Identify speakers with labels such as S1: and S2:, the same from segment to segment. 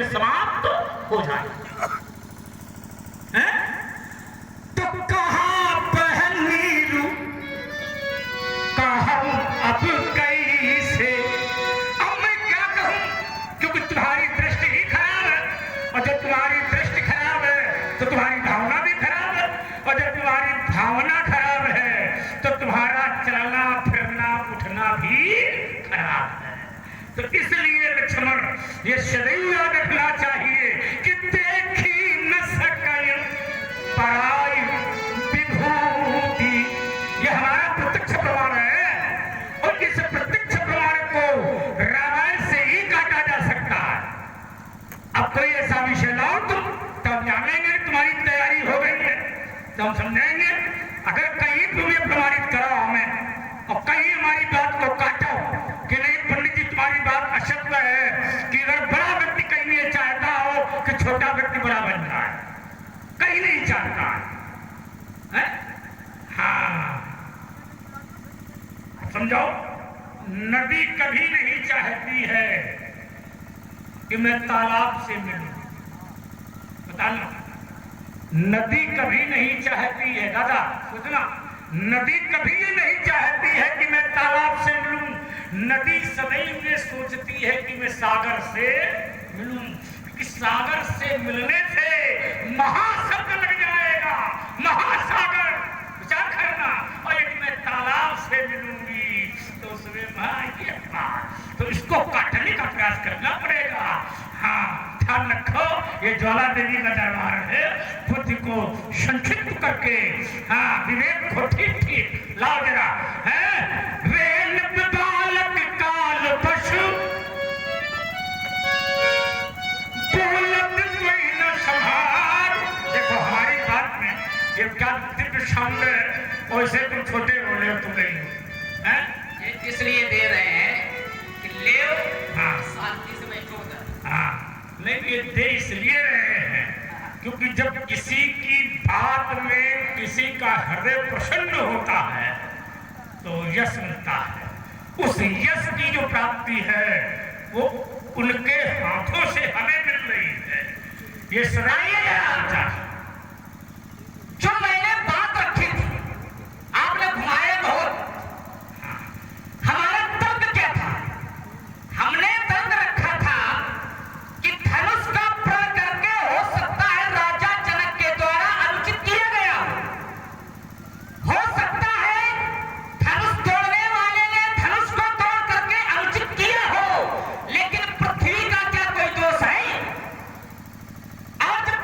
S1: से समाप्त हो जाए। तो कहाँ पहली कहा अब कैसे, अब मैं क्या कहूं, क्योंकि तुम्हारी दृष्टि ही खराब है, और जब तुम्हारी दृष्टि खराब है तो तुम्हारी भावना भी खराब है, और जब तुम्हारी भावना खराब है तो तुम्हारा चलना फिरना उठना भी खराब है। तो इसलिए लक्ष्मण ये सदैव याद रखना चाहिए कि देखी न सके पराई विभूति, ये हमारा प्रत्यक्ष प्रमाण है, और इस प्रत्यक्ष प्रमाण को रामायण से ही काटा जा सकता है। अब कोई ऐसा विषय लाओ तुम, तब जानेंगे तुम्हारी तैयारी हो गई है, तो हम समझेंगे। अगर कहीं तुम ये प्रमाणित कराओ हमें, और कहीं हमारी बात को काटो कि नहीं पंडित जी तुम्हारी बात असत्य है, कि अगर बड़ा व्यक्ति कहीं ये चाहता हो कि छोटा व्यक्ति बड़ा बन जाए, कहीं नहीं चाहता है? हाँ समझो, नदी कभी नहीं चाहती है कि मैं तालाब से मिलूं, बताना। नदी कभी नहीं चाहती है, दादा सोचना, नदी कभी ये नहीं चाहती है कि मैं तालाब से मिलूं। नदी सदैव ये सोचती है कि मैं सागर से मिलूं, कि सागर से मिलने से महाशब्द लग जाएगा, महासागर, विचार करना। और यदि मैं तालाब से मिलूंगी तो उसमें तो इसको काटने का प्रयास करना पड़ेगा। हाँ ध्यान रखो, ये ज्वाला देवी का दरबार है, बुद्धि को संक्षिप्त करके, हाँ विवेक को ठीक ठीक लाओ जरा, है रेल बालक काल पशु बोलत कोई न संभाल। देखो हमारी बात में ये क्या दिव्य शांत है, वैसे तुम छोटे हो ले तुम नहीं हो, हैं?
S2: इसलिए दे रहे हैं कि ले
S1: हाँ
S2: शांति से बैठो उधर।
S1: हाँ नहीं, ये दे इसलिए रहे हैं क्योंकि जब किसी की बात में किसी का हृदय प्रसन्न होता है तो यश मिलता है। उस यश की जो प्राप्ति है वो उनके हाथों से हमें मिल रही है। ये सदैव
S2: जो मैंने बात रखी थी, आपने घुमाए बहुत। हमारा तर्क क्या था? हमने तर्क रखा था कि धनुष का प्रण करके हो सकता है राजा जनक के द्वारा अनुचित किया गया हो सकता है धनुष तोड़ने वाले ने धनुष को तोड़ करके अनुचित किया हो, लेकिन पृथ्वी का क्या कोई दोष है? और जब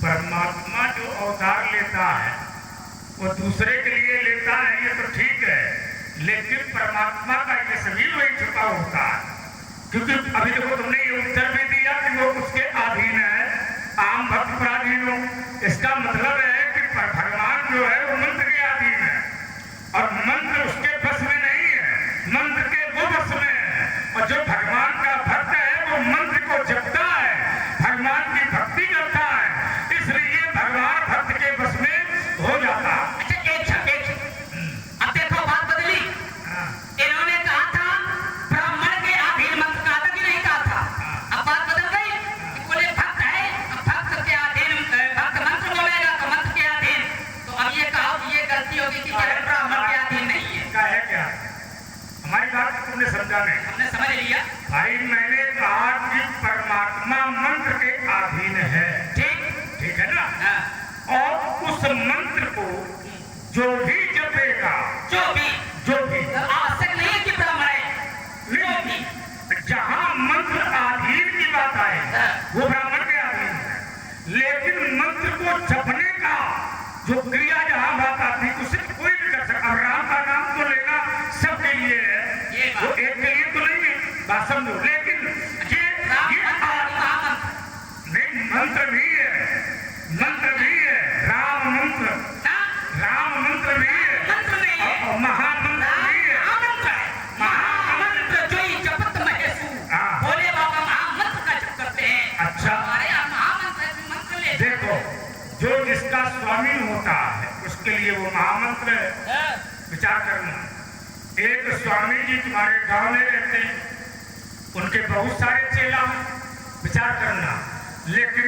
S1: परमात्मा जो अवतार लेता है वो दूसरे के लिए लेता है, ये तो ठीक है, लेकिन परमात्मा का ये शरीर वही छुपा होता है। क्योंकि अभी देखो तुमने ये उत्तर भी दिया कि वो उसके अधीन है, आम भक्त पराधीन हो। इसका मतलब है कि भगवान जो है वो मंत्र के अधीन है और मंत्र उसके बस में नहीं है, मंत्र के वो बस में है। और जो भगवान का भक्त है वो मंत्र को जपता है, भगवान की भक्ति करता है, इसलिए भगवान भक्त के बस में हो जाता।
S2: अब देखो बात बदली। इन्होंने कहा था ब्राह्मण के अधीन, मंत्र कहा था कि नहीं कहा था? अब बात बदल गई कि बोले भक्त है, अब भक्त के अधीन भक्त मंत्र बोलेगा तो मंत्र के अधीन। तो अब ये कहो कि ये गलती होगी कि केवल ब्राह्मण के अधीन नहीं है।
S1: क्या है क्या? हमारी बात तुमने समझा नहीं?
S2: हमने समझ लिया।
S1: भाई मैंने कहा कि परमात्मा मंत्र के अधीन है, ठीक है ना? और उस मंत्र को जो भी जपेगा,
S2: जो भी आवश्यक नहीं है कि ब्राह्मण है,
S1: जहां मंत्र अधीन की बात आए वो ब्राह्मण के अधीन है, लेकिन मंत्र को जपने का जो क्रिया जहां बात आती है उसे कोई भी कर सकता। अब राम का नाम तो लेना सबके लिए है, वो एक के लिए तो नहीं है, बात समझो। लेकिन ये नहीं, मंत्र भी है, मंत्र भी है, राम मंत्र भी है, और महामंत्र भी है।
S2: महामंत्र जो ही जपत महेशु, भोले बाबा महामंत्र का जप करते हैं।
S1: अच्छा,
S2: हमारे यहाँ महामंत्र मंत्र ले।
S1: देखो जो जिसका स्वामी होता है उसके लिए वो महामंत्र है। विचार करना, एक स्वामी जी तुम्हारे गांव में रहते हैं, उनके बहुत सारे चेला हैं, विचार करना, लेकिन